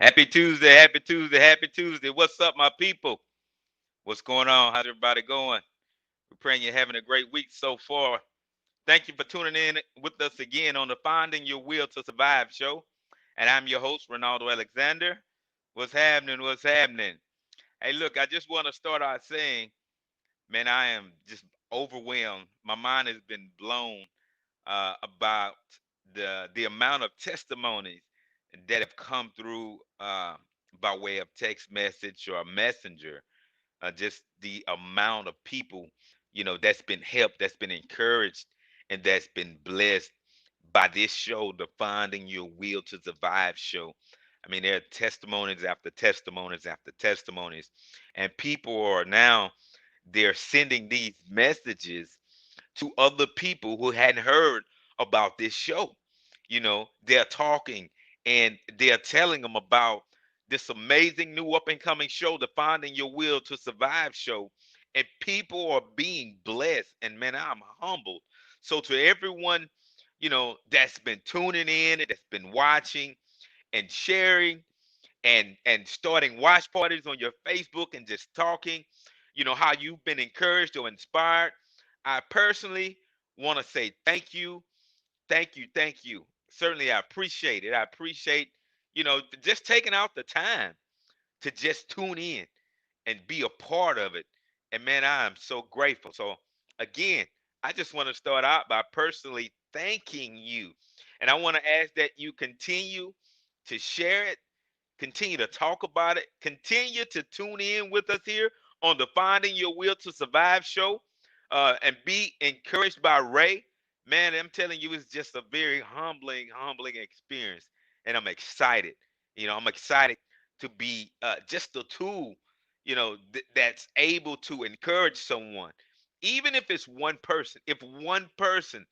Happy Tuesday, happy Tuesday, happy Tuesday. What's up, my people? What's going on? How's everybody going? We're praying you're having a great week so far. Thank you for tuning in with us again on the Finding Your Will to Survive show. And I'm your host, Ronaldo Alexander. What's happening? What's happening? Hey, look, I just want to start out saying, man, I am just overwhelmed. My mind has been blown about the amount of testimonies that have come through by way of text message or messenger. Just the amount of people, that's been helped, that's been encouraged, and that's been blessed by this show, the Finding Your Will to Survive show. I mean, there are testimonies after testimonies after testimonies, and people are now they're sending these messages to other people who hadn't heard about this show. They're talking and they're telling them about this amazing new up and coming show, the Finding Your Will to Survive show. And people are being blessed. And man, I'm humbled. So to everyone, that's been tuning in and that's been watching and sharing and starting watch parties on your Facebook and just talking, how you've been encouraged or inspired. I personally want to say thank you, thank you, thank you. Certainly, I appreciate it. I appreciate, just taking out the time to just tune in and be a part of it. And man, I am so grateful. So, again, I just want to start out by personally thanking you. And I want to ask that you continue to share it, continue to talk about it, continue to tune in with us here on the Finding Your Will to Survive show, and be encouraged by Ray. Man, I'm telling you, it's just a very humbling experience, and I'm excited. I'm excited to be just a tool, that's able to encourage someone, even if it's one person. If one person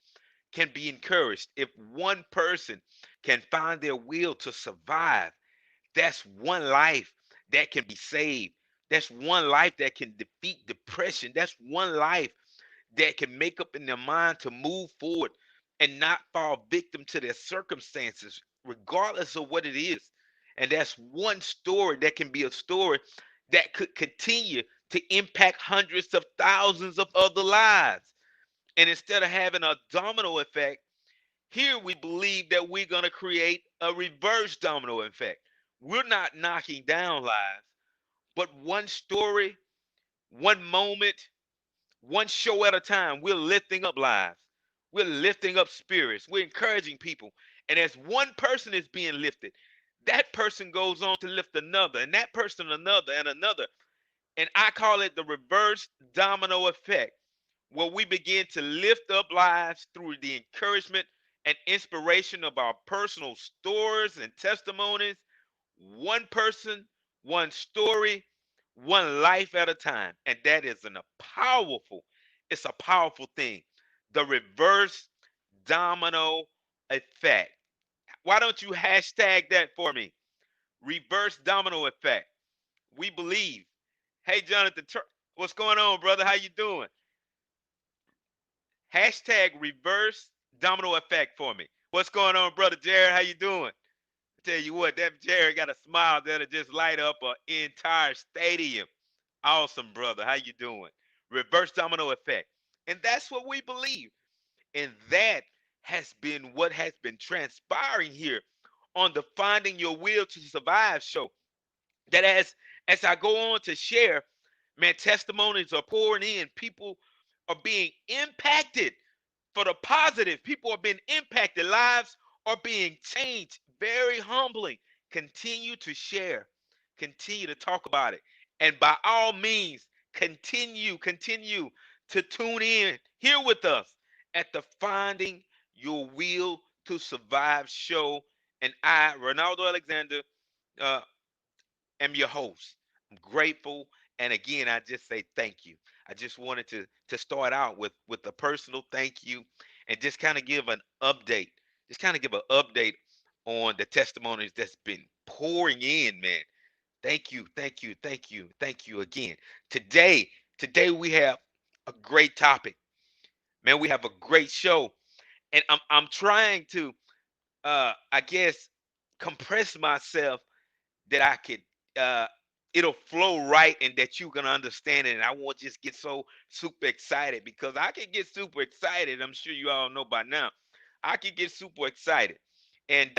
can be encouraged, if one person can find their will to survive, that's one life that can be saved. That's one life that can defeat depression. That's one life that can make up in their mind to move forward and not fall victim to their circumstances, regardless of what it is. And that's one story that can be a story that could continue to impact hundreds of thousands of other lives. And instead of having a domino effect, here we believe that we're going to create a reverse domino effect. We're not knocking down lives, but one story, one moment, one show at a time, we're lifting up lives. We're lifting up spirits. We're encouraging people. And as one person is being lifted, that person goes on to lift another, and that person another, and another. And I call it the reverse domino effect, where we begin to lift up lives through the encouragement and inspiration of our personal stories and testimonies, one person, one story, one life at a time. And that is it's a powerful thing. The reverse domino effect. Why don't you hashtag that for me? Reverse domino effect. We believe. Hey, Jonathan, what's going on, brother? How you doing? Hashtag reverse domino effect for me. What's going on, brother Jared? How you doing? Tell you what, that Jared got a smile that'll just light up an entire stadium. Awesome, brother. How you doing? Reverse domino effect. And that's what we believe. And that has been what has been transpiring here on the Finding Your Will to Survive show. That as I go on to share, man, testimonies are pouring in. People are being impacted for the positive. People are being impacted. Lives are being changed. Very humbling. Continue to share. Continue to talk about it. And by all means, continue to tune in here with us at the Finding Your Will to Survive show. And I, Ronaldo Alexander, uh, am your host. I'm grateful. And again, I just say thank you. I just wanted to start out with a personal thank you and just kind of give an update. Just kind of give an update on the testimonies that's been pouring in, man. Thank you, thank you, thank you, thank you again. Today we have a great topic. Man, we have a great show. And I'm trying to I guess compress myself that I could it'll flow right and that you can understand it. And I won't just get so super excited because I can get super excited. I'm sure you all know by now. I can get super excited. And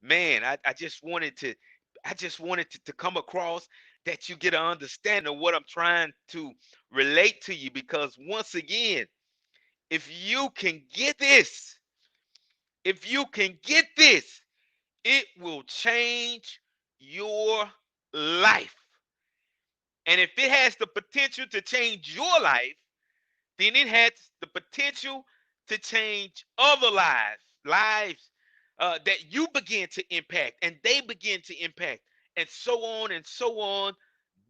man, I just wanted to come across that you get an understanding of what I'm trying to relate to you because once again, if you can get this, if you can get this, it will change your life. And if it has the potential to change your life, then it has the potential to change other lives that you begin to impact and they begin to impact, and so on,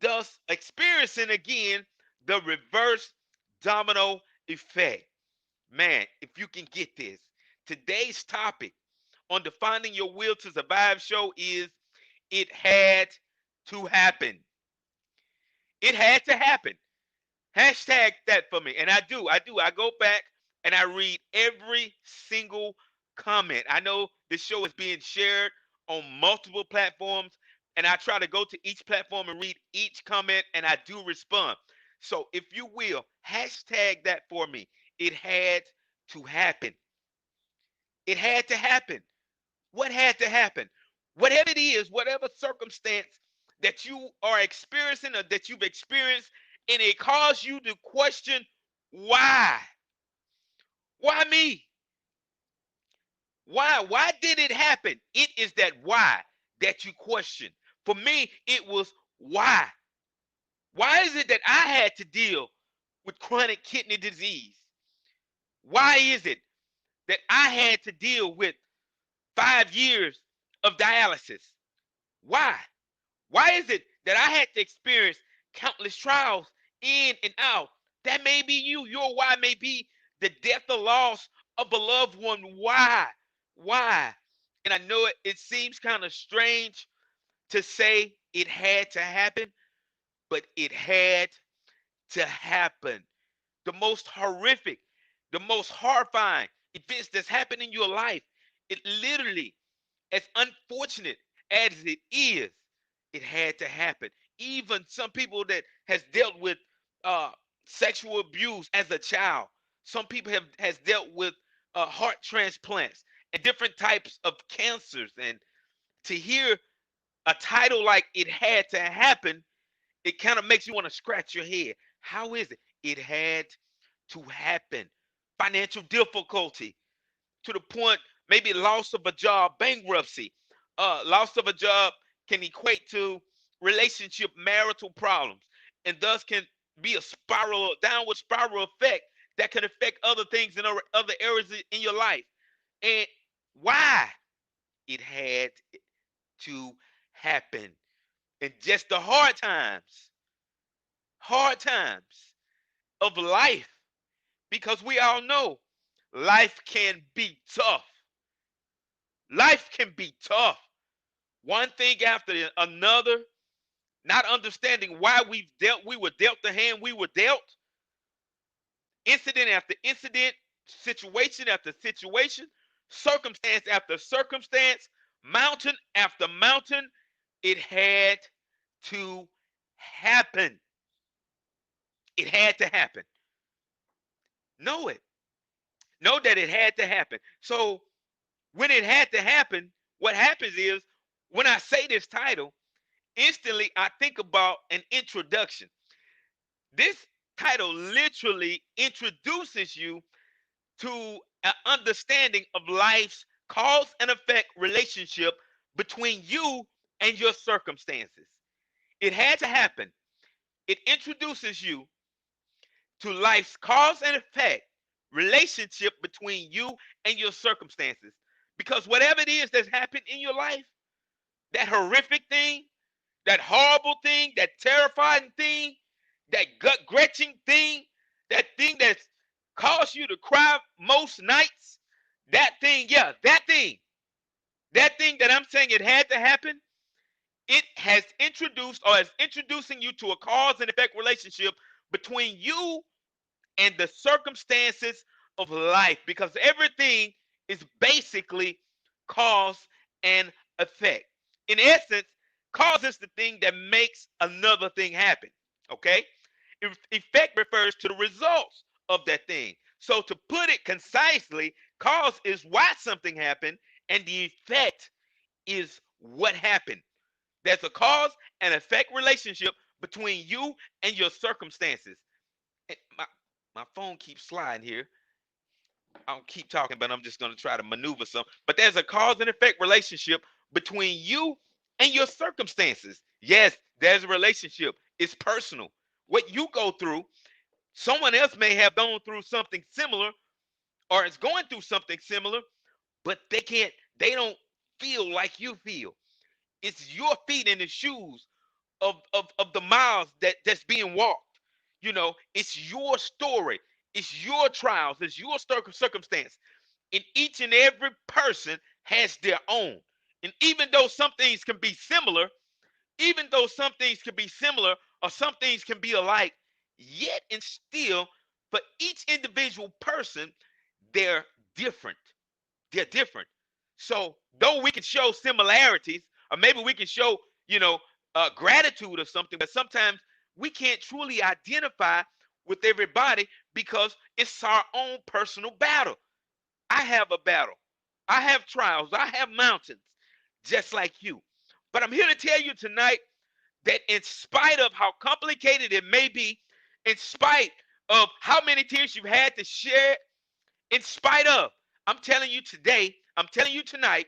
thus experiencing again the reverse domino effect. Man, if you can get this, today's topic on Defining Your Will to Survive show is it had to happen. It had to happen. Hashtag that for me. And I do. I go back and I read every single comment. I know this show is being shared on multiple platforms, and I try to go to each platform and read each comment, and I do respond. So if you will, hashtag that for me. It had to happen. It had to happen. What had to happen? Whatever it is, whatever circumstance that you are experiencing or that you've experienced, and it caused you to question why? Why me? Why? Why did it happen? It is that why that you question. For me, it was why. Why is it that I had to deal with chronic kidney disease? Why is it that I had to deal with 5 years of dialysis? Why? Why is it that I had to experience countless trials in and out? That may be you. Your why may be the death or loss of a loved one. Why? Why? And I know it seems kind of strange to say it had to happen, but it had to happen. The most horrific, the most horrifying events that's happened in your life, it literally, as unfortunate as it is, it had to happen. Even some people that has dealt with uh, sexual abuse as a child, some people have has dealt with heart transplants and different types of cancers. And to hear a title like "It Had to Happen," it kind of makes you want to scratch your head. How is it? It had to happen. Financial difficulty, to the point maybe loss of a job, bankruptcy. Loss of a job can equate to relationship marital problems, and thus can be a spiral, downward spiral effect that can affect other things in other areas in your life. And why it had to happen. And just the hard times of life, because we all know life can be tough. Life can be tough. One thing after another, not understanding why we were dealt the hand we were dealt, incident after incident, situation after situation, circumstance after circumstance, mountain after mountain. It had to happen. It had to happen. Know it. Know that it had to happen. So when it had to happen, what happens is when I say this title, instantly I think about an introduction. This title literally introduces you to an understanding of life's cause and effect relationship between you and your circumstances. It had to happen. It introduces you to life's cause and effect relationship between you and your circumstances. Because whatever it is that's happened in your life, that horrific thing, that horrible thing, that terrifying thing, that gut wrenching thing, that thing that's caused you to cry most nights, that thing, yeah, that thing that I'm saying it had to happen, it has introduced or is introducing you to a cause and effect relationship between you and the circumstances of life, because everything is basically cause and effect. In essence, Cause is the thing that makes another thing happen. Okay? Effect refers to the results of that thing. So to put it concisely, cause is why something happened, and the effect is what happened. There's a cause and effect relationship between you and your circumstances. And my phone keeps sliding here. I'll keep talking, but I'm just going to try to maneuver some. But there's a cause and effect relationship between you and your circumstances. Yes, there's a relationship. It's personal. What you go through, someone else may have gone through something similar or is going through something similar, but they don't feel like you feel. It's your feet in the shoes of the miles that's being walked. It's your story, it's your trials, it's your circumstance. And each and every person has their own. And even though some things can be similar, even though some things can be similar or some things can be alike, yet and still, for each individual person, they're different. They're different. So though we can show similarities, or maybe we can show, gratitude or something, but sometimes we can't truly identify with everybody because it's our own personal battle. I have a battle. I have trials. I have mountains, just like you. But I'm here to tell you tonight that in spite of how complicated it may be, in spite of how many tears you've had to share, in spite of, I'm telling you today, I'm telling you tonight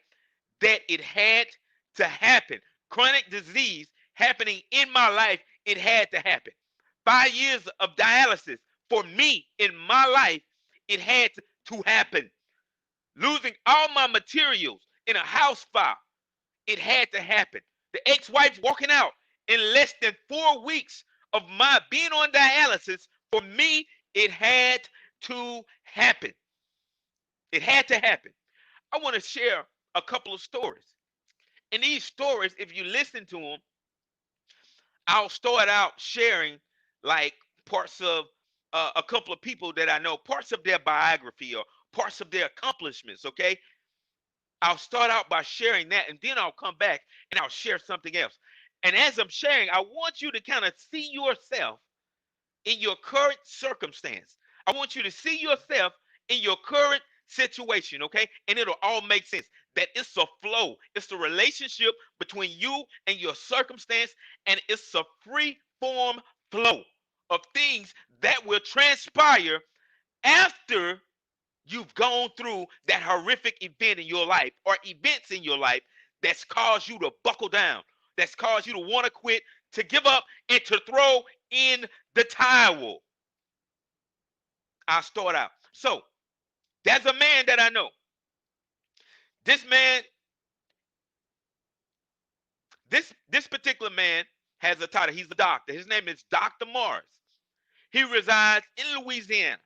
that it had to happen. Chronic disease happening in my life, it had to happen. 5 years of dialysis for me in my life, it had to happen. Losing all my materials in a house fire, it had to happen. The ex-wife walking out in less than 4 weeks of my being on dialysis, for me, it had to happen. It had to happen. I want to share a couple of stories. And these stories, if you listen to them, I'll start out sharing like parts of a couple of people that I know, parts of their biography or parts of their accomplishments. Okay. I'll start out by sharing that and then I'll come back and I'll share something else. And as I'm sharing, I want you to kind of see yourself in your current circumstance. I want you to see yourself in your current situation, okay? And it'll all make sense that it's a flow, it's a relationship between you and your circumstance, and it's a free form flow of things that will transpire after you've gone through that horrific event in your life or events in your life that's caused you to buckle down, that's caused you to want to quit, to give up, and to throw in the towel. I'll start out. So there's a man that I know. This man, this particular man has a title. He's a doctor. His name is Dr. Morris. He resides in Louisiana.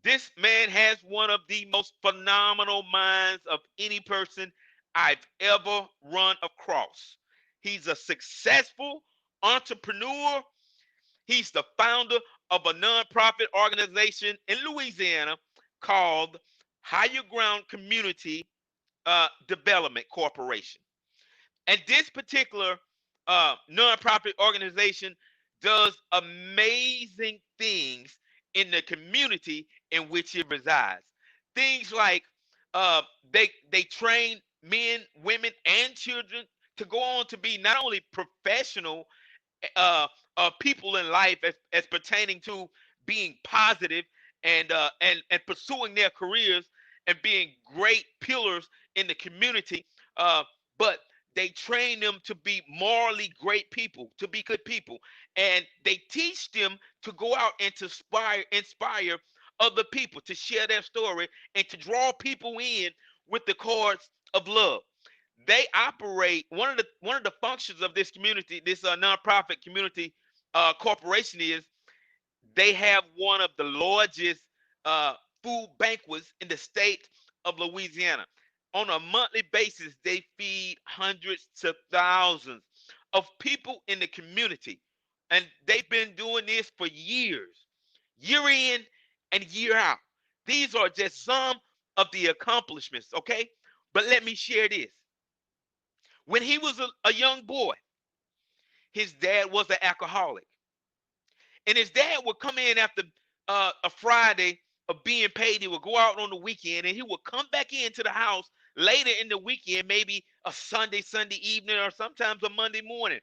This man has one of the most phenomenal minds of any person I've ever run across. He's a successful entrepreneur. He's the founder of a nonprofit organization in Louisiana called Higher Ground Community Development Corporation. And this particular nonprofit organization does amazing things in the community in which it resides. Things like uh, they train men, women, and children to go on to be not only professional uh, people in life as pertaining to being positive and pursuing their careers and being great pillars in the community, but they train them to be morally great people, to be good people, and they teach them to go out and to inspire other people to share their story and to draw people in with the cords of love. They operate one of the functions of this community, this nonprofit community corporation, is they have one of the largest uh, food banquets in the state of Louisiana. On a monthly basis, they feed hundreds to thousands of people in the community, and they've been doing this for years, year in and year out. These are just some of the accomplishments, okay? But let me share this. When he was a young boy, his dad was an alcoholic. And his dad would come in after a Friday of being paid. He would go out on the weekend and he would come back into the house later in the weekend, maybe a Sunday evening, or sometimes a Monday morning.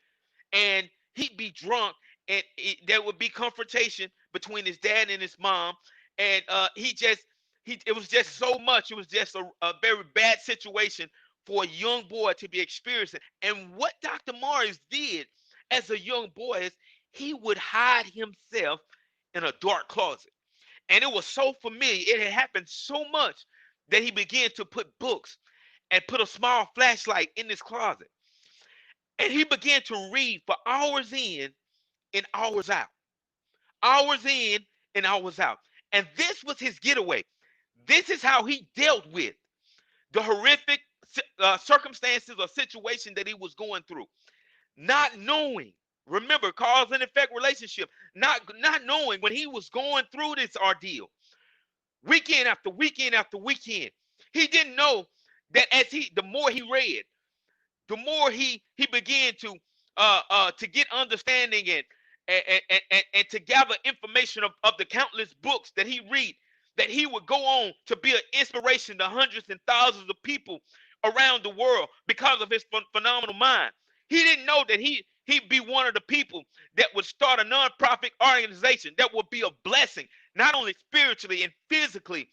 And he'd be drunk, and there would be confrontation between his dad and his mom. And it was just so much. It was just a very bad situation for a young boy to be experiencing. And what Dr. Morris did as a young boy is he would hide himself in a dark closet. And it was so familiar. It had happened so much that he began to put books and put a small flashlight in this closet. And he began to read for hours in and hours out. Hours in and hours out. And this was his getaway. This is how he dealt with the horrific circumstances or situation that he was going through. Not knowing, remember, cause and effect relationship, not knowing when he was going through this ordeal, weekend after weekend after weekend, he didn't know that the more he read, the more he began to get understanding and to gather information of the countless books that he read, that he would go on to be an inspiration to hundreds and thousands of people around the world because of his phenomenal mind. He didn't know that he'd be one of the people that would start a nonprofit organization that would be a blessing, not only spiritually and physically,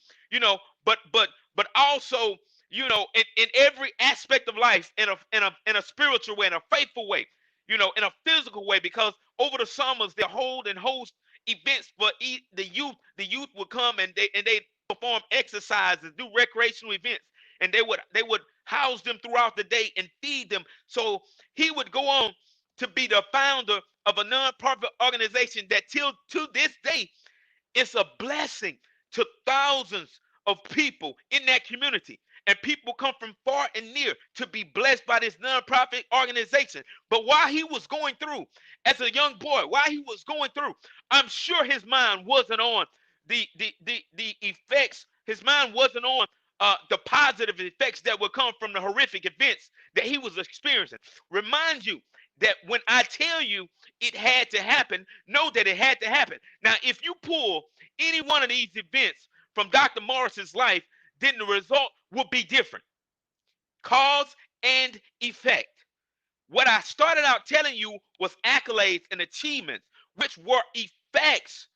but also, in every aspect of life, in a spiritual way, in a faithful way, in a physical way, because over the summers they hold and host events for the youth. The youth would come and they perform exercises, do recreational events, and they would house them throughout the day and feed them. So he would go on to be the founder of a nonprofit organization that till to this day it's a blessing to thousands of people in that community. And people come from far and near to be blessed by this nonprofit organization. But while he was going through, as a young boy, while he was going through, I'm sure his mind wasn't on the effects. His mind wasn't on the positive effects that would come from the horrific events that he was experiencing. Remind you that when I tell you it had to happen, know that it had to happen. Now, if you pull any one of these events from Dr. Morris's life, then the result will be different. Cause and effect. What I started out telling you was accolades and achievements, which were effects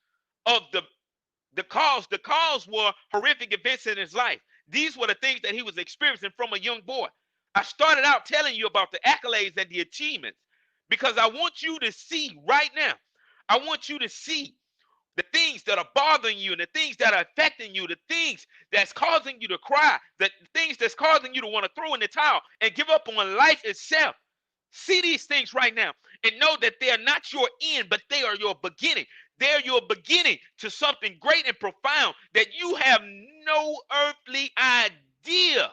of the cause. The cause were horrific events in his life. These were the things that he was experiencing from a young boy. I started out telling you about the accolades and the achievements because I want you to see right now. I want you to see the things that are bothering you and the things that are affecting you, the things that's causing you to cry, the things that's causing you to want to throw in the towel and give up on life itself. See these things right now and know that they are not your end, but they are your beginning. They're your beginning to something great and profound that you have no earthly idea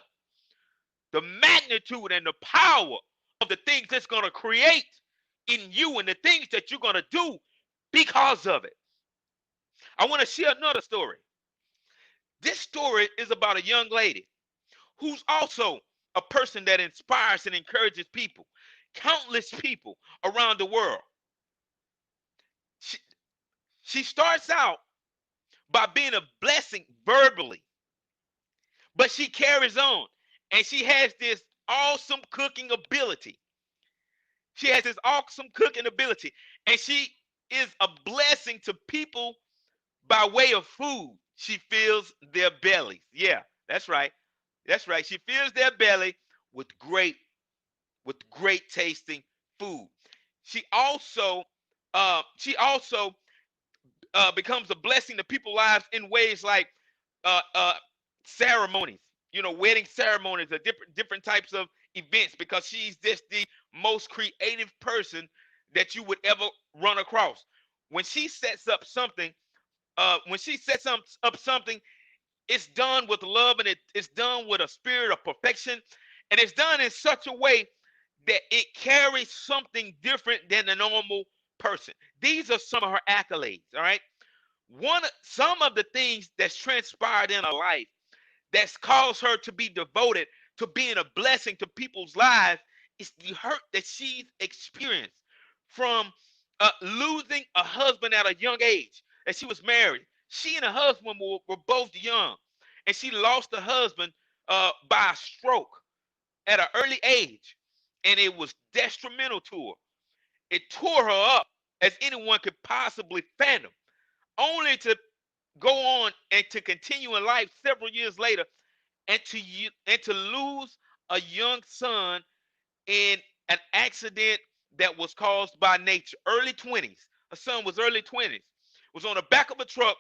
the magnitude and the power of the things that's going to create in you and the things that you're going to do because of it. I want to share another story. This story is about a young lady who's also a person that inspires and encourages people, countless people around the world. She, she starts out by being a blessing verbally, but she carries on and she has this awesome cooking ability. She has this awesome cooking ability, and she is a blessing to people by way of food. She fills their bellies. Yeah, that's right. That's right. She fills their belly with great tasting food. She also becomes a blessing to people's lives in ways like uh, uh, ceremonies. Wedding ceremonies are different types of events because she's just the most creative person that you would ever run across. When she sets up something, up something, it's done with love and it's done with a spirit of perfection, and it's done in such a way that it carries something different than a normal person. These are some of her accolades. All right, some of the things that's transpired in her life that's caused her to be devoted to being a blessing to people's lives It's the hurt that she's experienced from losing a husband at a young age. That she was married. She and her husband were both young, and she lost her husband by a stroke at an early age, and it was detrimental to her. It tore her up as anyone could possibly fathom, only to go on and to continue in life several years later and to lose a young son in an accident that was caused by nature. Early 20s. Her son was early 20s. Was on the back of a truck.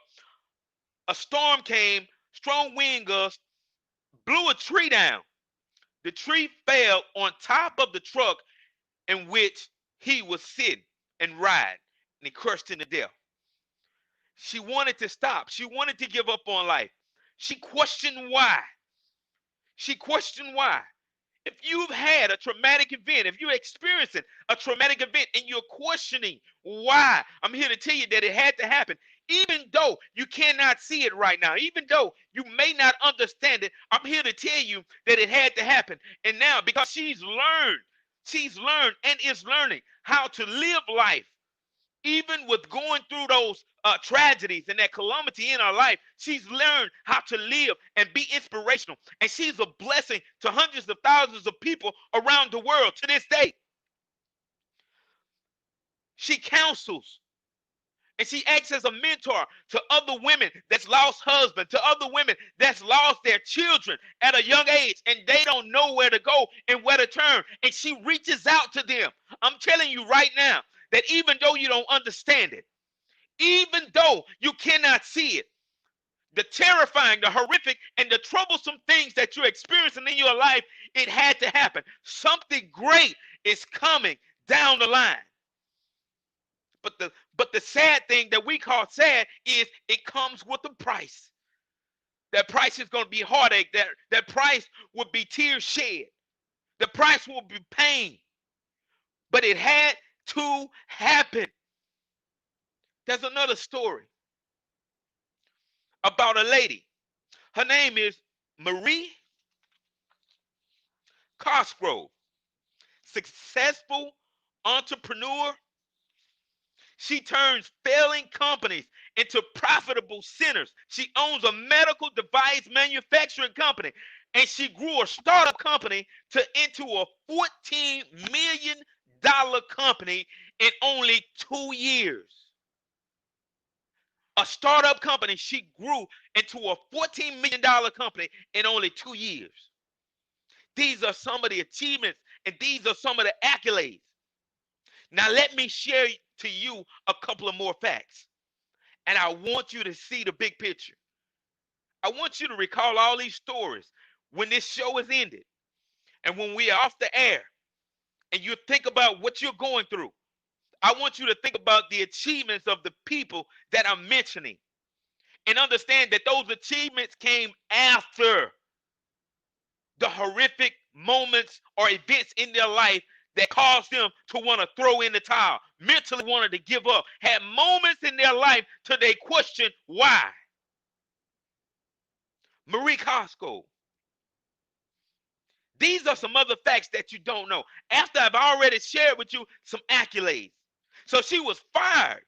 A storm came, strong wind gusts, blew a tree down. The tree fell on top of the truck in which he was sitting and riding, and he crushed him to death. She wanted to stop. She wanted to give up on life. She questioned why. She questioned why. If you've had a traumatic event, if you're experiencing a traumatic event and you're questioning why, I'm here to tell you that it had to happen. Even though you cannot see it right now, even though you may not understand it, I'm here to tell you that it had to happen. And now, because she's learned and is learning how to live life even with going through those tragedies and that calamity in her life, she's learned how to live and be inspirational. And she's a blessing to hundreds of thousands of people around the world to this day. She counsels and she acts as a mentor to other women that's lost husbands, to other women that's lost their children at a young age, and they don't know where to go and where to turn. And she reaches out to them. I'm telling you right now that even though you don't understand it, even though you cannot see it, the terrifying, the horrific, and the troublesome things that you're experiencing in your life, it had to happen. Something great is coming down the line. But the sad thing that we call sad is it comes with a price. That price is going to be heartache. That price will be tears shed. The price will be pain. But it had to happen. There's another story about a lady. Her name is Marie Cosgrove. Successful entrepreneur. She turns failing companies into profitable centers. She owns a medical device manufacturing company, and she grew a startup company into a $14 million company in only 2 years. A startup company, she grew into a $14 million company in only 2 years. These are some of the achievements, and these are some of the accolades. Now, let me share to you a couple of more facts. And I want you to see the big picture. I want you to recall all these stories when this show is ended and when we are off the air and you think about what you're going through. I want you to think about the achievements of the people that I'm mentioning and understand that those achievements came after the horrific moments or events in their life that caused them to want to throw in the towel, mentally wanted to give up, had moments in their life till they questioned why. Marie Cosgrove. These are some other facts that you don't know. After I've already shared with you some accolades. So she was fired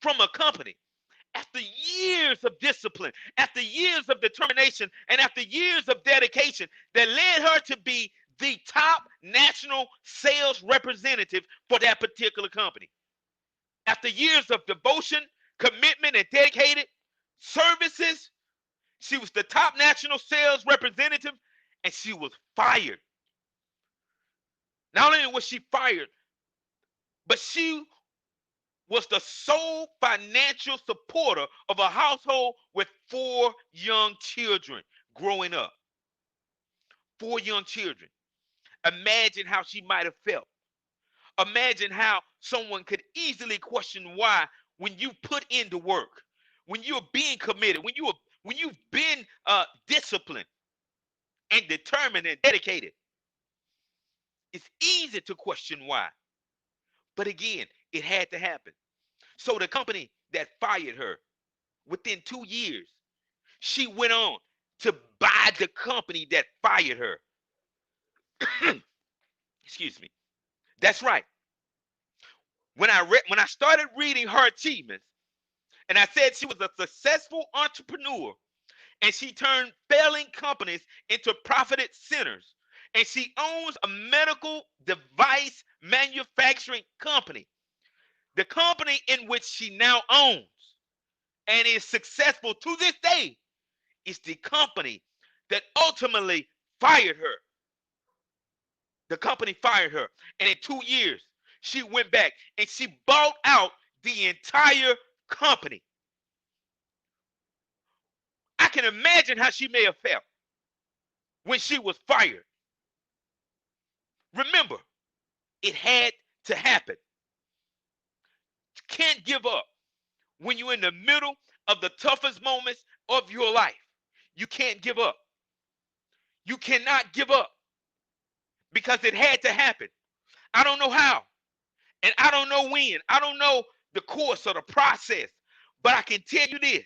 from a company after years of discipline, after years of determination, and after years of dedication that led her to be the top national sales representative for that particular company. After years of devotion, commitment, and dedicated services, she was the top national sales representative and she was fired. Not only was she fired, but she was the sole financial supporter of a household with 4 young children growing up. 4 young children. Imagine how she might have felt. Imagine how someone could easily question why when you put in the work, when you're being committed, when you've been disciplined and determined and dedicated. It's easy to question why. But again, it had to happen. So the company that fired her, within 2 years, she went on to buy the company that fired her. Excuse me. That's right. When I started reading her achievements, and I said she was a successful entrepreneur, and she turned failing companies into profited centers, and she owns a medical device manufacturing company. The company in which she now owns and is successful to this day is the company that ultimately fired her. The company fired her. And in 2 years, she went back and she bought out the entire company. I can imagine how she may have felt when she was fired. Remember, it had to happen. You can't give up when you're in the middle of the toughest moments of your life. You can't give up. You cannot give up because it had to happen. I don't know how, and I don't know when. I don't know the course or the process, but I can tell you this,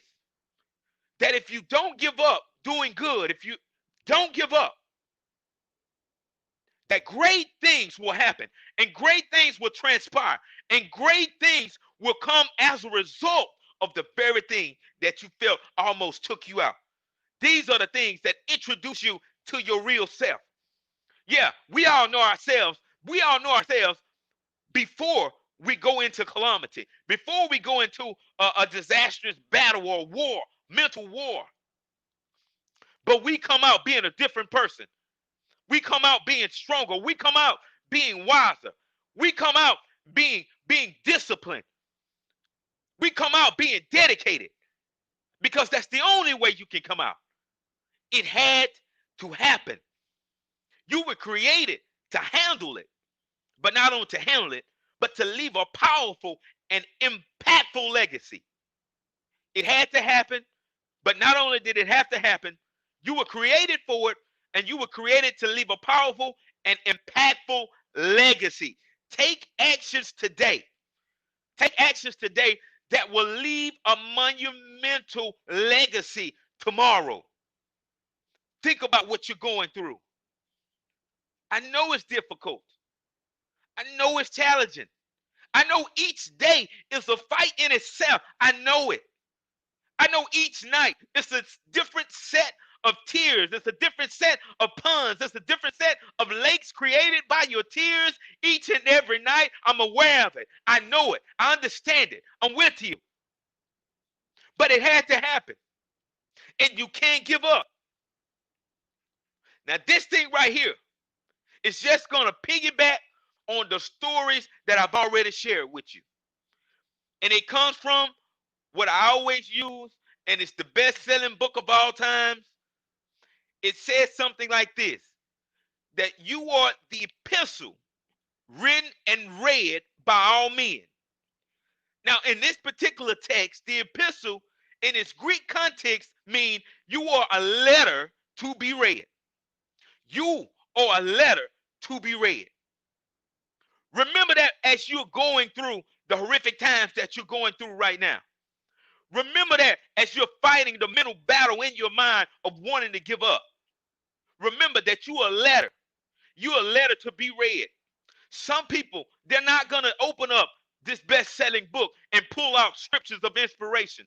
that if you don't give up doing good, if you don't give up, that great things will happen and great things will transpire and great things will come as a result of the very thing that you felt almost took you out. These are the things that introduce you to your real self. Yeah, we all know ourselves. We all know ourselves before we go into calamity, before we go into a disastrous battle or war, mental war. But we come out being a different person. We come out being stronger. We come out being wiser. We come out being disciplined. We come out being dedicated because that's the only way you can come out. It had to happen. You were created to handle it, but not only to handle it, but to leave a powerful and impactful legacy. It had to happen, but not only did it have to happen, you were created for it, and you were created to leave a powerful and impactful legacy. Take actions today. Take actions today that will leave a monumental legacy tomorrow. Think about what you're going through. I know it's difficult. I know it's challenging. I know each day is a fight in itself. I know it. I know each night it's a different set of tears. It's a different set of puns. It's a different set of lakes created by your tears each and every night. I'm aware of it. I know it. I understand it. I'm with you. But it had to happen. And you can't give up. Now, this thing right here is just going to piggyback on the stories that I've already shared with you. And it comes from what I always use, and it's the best-selling book of all times. It says something like this, that you are the epistle written and read by all men. Now, in this particular text, the epistle in its Greek context means you are a letter to be read. You are a letter to be read. Remember that as you're going through the horrific times that you're going through right now. Remember that as you're fighting the mental battle in your mind of wanting to give up. Remember that you are a letter. You're a letter to be read. Some people, they're not going to open up this best-selling book and pull out scriptures of inspiration.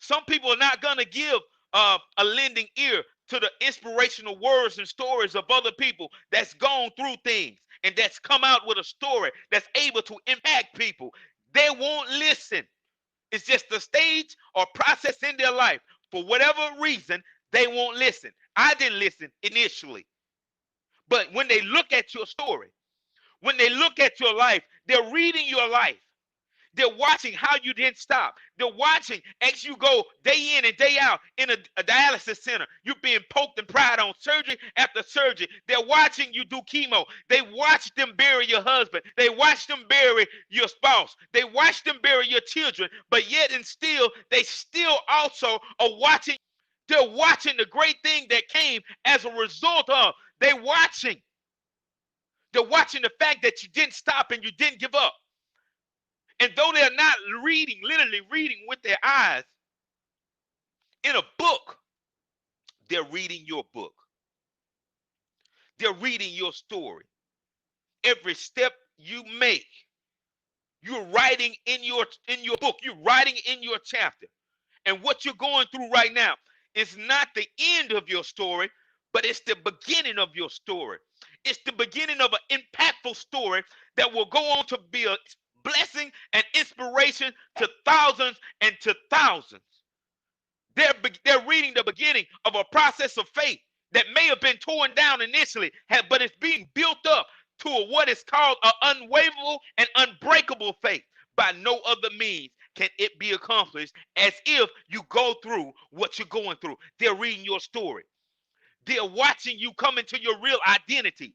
Some people are not going to give a lending ear to the inspirational words and stories of other people that's gone through things and that's come out with a story that's able to impact people. They won't listen. It's just the stage or process in their life. For whatever reason, they won't listen. I didn't listen initially. But when they look at your story, when they look at your life, they're reading your life. They're watching how you didn't stop. They're watching as you go day in and day out in a dialysis center. You're being poked and pried on surgery after surgery. They're watching you do chemo. They watch them bury your husband. They watch them bury your spouse. They watch them bury your children. But yet and still, they still also are watching. They're watching the great thing that came as a result of. They're watching. They're watching the fact that you didn't stop and you didn't give up. And though they're not reading, literally reading with their eyes in a book, they're reading your book. They're reading your story. Every step you make, you're writing in your book, you're writing in your chapter. And what you're going through right now is not the end of your story, but it's the beginning of your story. It's the beginning of an impactful story that will go on to be a blessing and inspiration to thousands and to thousands. They're reading the beginning of a process of faith that may have been torn down initially, but it's being built up to what is called an unwavering and unbreakable faith. By no other means can it be accomplished as if you go through what you're going through. They're reading your story. They're watching you come into your real identity.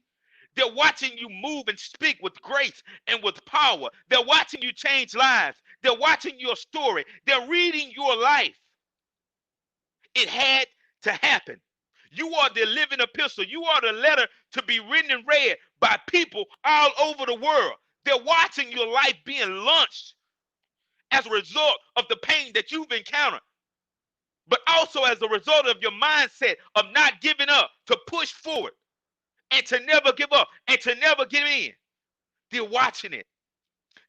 They're watching you move and speak with grace and with power. They're watching you change lives. They're watching your story. They're reading your life. It had to happen. You are the living epistle. You are the letter to be written and read by people all over the world. They're watching your life being launched as a result of the pain that you've encountered, but also as a result of your mindset of not giving up, to push forward and to never give up and to never give in. They're watching it.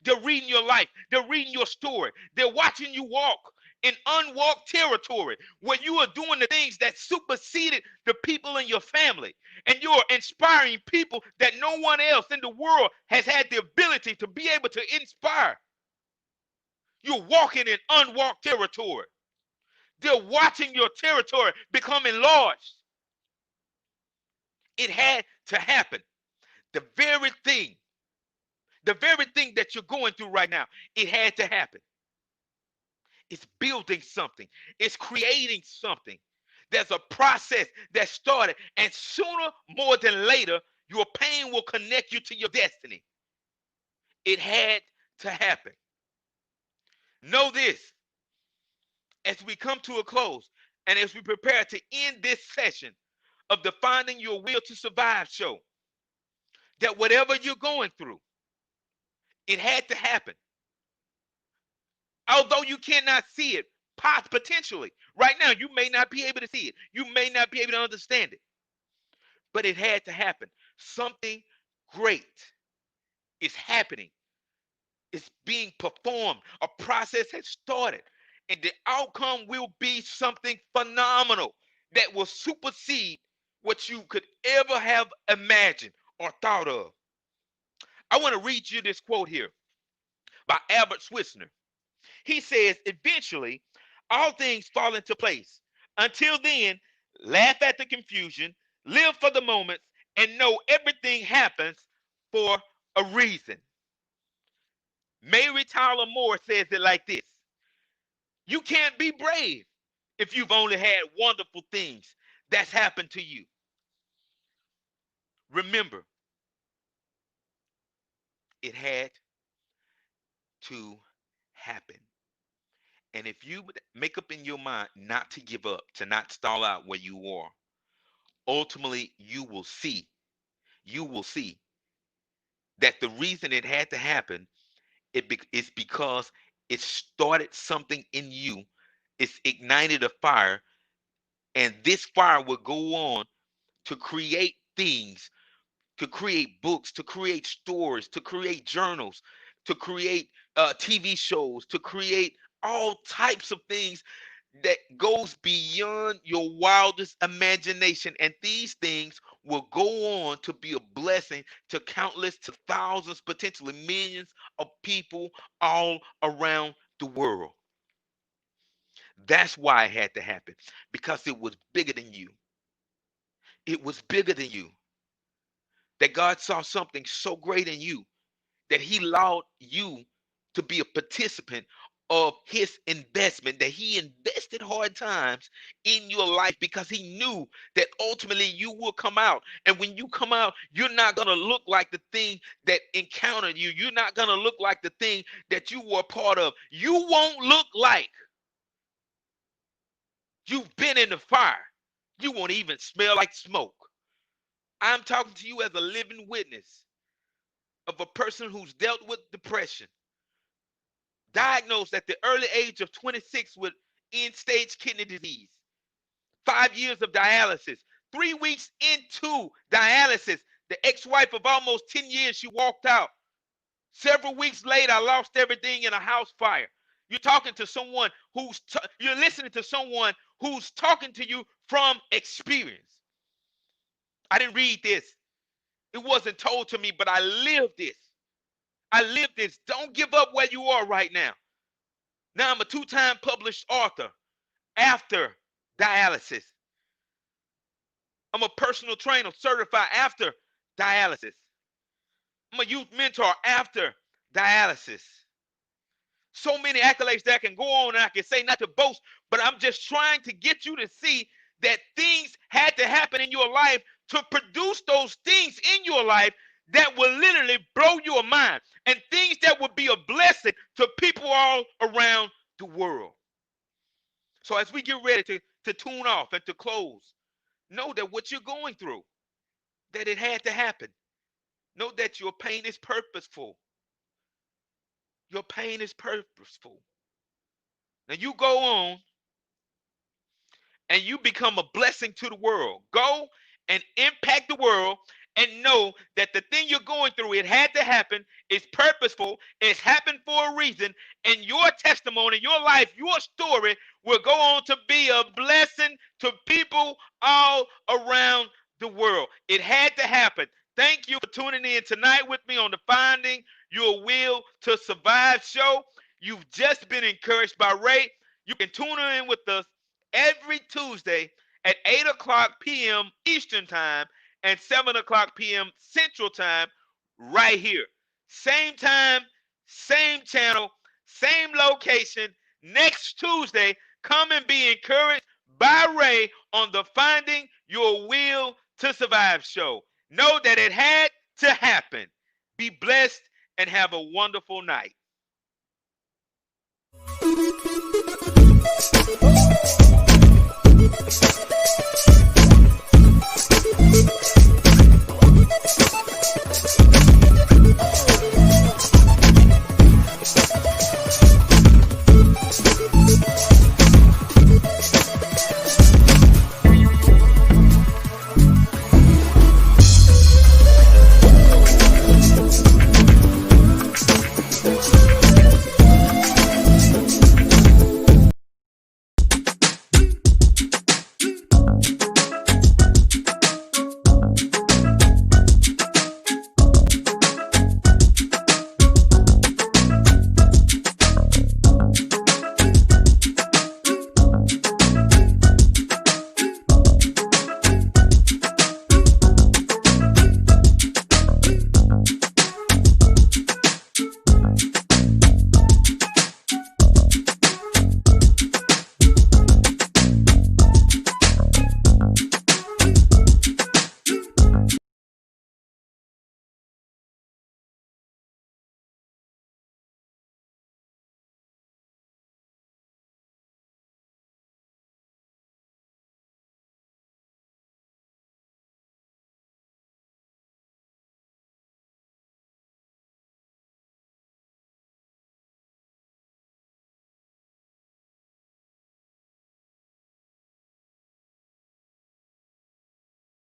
They're reading your life. They're reading your story. They're watching you walk in unwalked territory where you are doing the things that superseded the people in your family. And you are inspiring people that no one else in the world has had the ability to be able to inspire. You're walking in unwalked territory. They're watching your territory become enlarged. It had to happen. The very thing that you're going through right now, it had to happen. It's building something. It's creating something. There's a process that started, and sooner more than later, your pain will connect you to your destiny. It had to happen. Know this, as we come to a close and as we prepare to end this session of the Finding Your Will to Survive show, that whatever you're going through, it had to happen. Although you cannot see it, potentially, right now, you may not be able to see it. You may not be able to understand it. But it had to happen. Something great is happening. It's being performed. A process has started. And the outcome will be something phenomenal that will supersede what you could ever have imagined or thought of. I want to read you this quote here by Albert Schweitzer. He says, eventually, all things fall into place. Until then, laugh at the confusion, live for the moments, and know everything happens for a reason. Mary Tyler Moore says it like this: you can't be brave if you've only had wonderful things that's happened to you. Remember, it had to happen. And if you make up in your mind not to give up, to not stall out where you are, ultimately you will see that the reason it had to happen is because it started something in you. It's ignited a fire, and this fire will go on to create things, to create books, to create stories, to create journals, to create TV shows, to create all types of things that goes beyond your wildest imagination. And these things will go on to be a blessing to countless, to thousands, potentially millions of people all around the world. That's why it had to happen, because it was bigger than you. It was bigger than you. That God saw something so great in you that he allowed you to be a participant of his investment, that he invested hard times in your life because he knew that ultimately you will come out. And when you come out, you're not going to look like the thing that encountered you. You're not going to look like the thing that you were a part of. You won't look like you've been in the fire. You won't even smell like smoke. I'm talking to you as a living witness of a person who's dealt with depression, diagnosed at the early age of 26 with end-stage kidney disease, 5 years of dialysis, 3 weeks into dialysis, The ex-wife of almost 10 years, she walked out. Several weeks later, I lost everything in a house fire. You're talking to someone you're listening to someone who's talking to you from experience. I didn't read this. It wasn't told to me, but I lived this. I lived this. Don't give up where you are right now. Now I'm a 2-time published author after dialysis. I'm a personal trainer certified after dialysis. I'm a youth mentor after dialysis. So many accolades that I can go on and I can say, not to boast, but I'm just trying to get you to see that things had to happen in your life to produce those things in your life that will literally blow your mind, and things that will be a blessing to people all around the world. So as we get ready to tune off and to close, know that what you're going through, that it had to happen. Know that your pain is purposeful. Your pain is purposeful. Now you go on and you become a blessing to the world. Go and impact the world, and know that the thing you're going through, it had to happen. It's purposeful. It's happened for a reason. And your testimony, your life, your story will go on to be a blessing to people all around the world. It had to happen. Thank you for tuning in tonight with me on the Finding Your Will to Survive show. You've just been encouraged by Ray. You can tune in with us every Tuesday at 8 o'clock p.m. Eastern Time and 7 o'clock p.m. Central Time right here. Same time, same channel, same location. Next Tuesday, come and be encouraged by Ray on the Finding Your Will to Survive show. Know that it had to happen. Be blessed and have a wonderful night.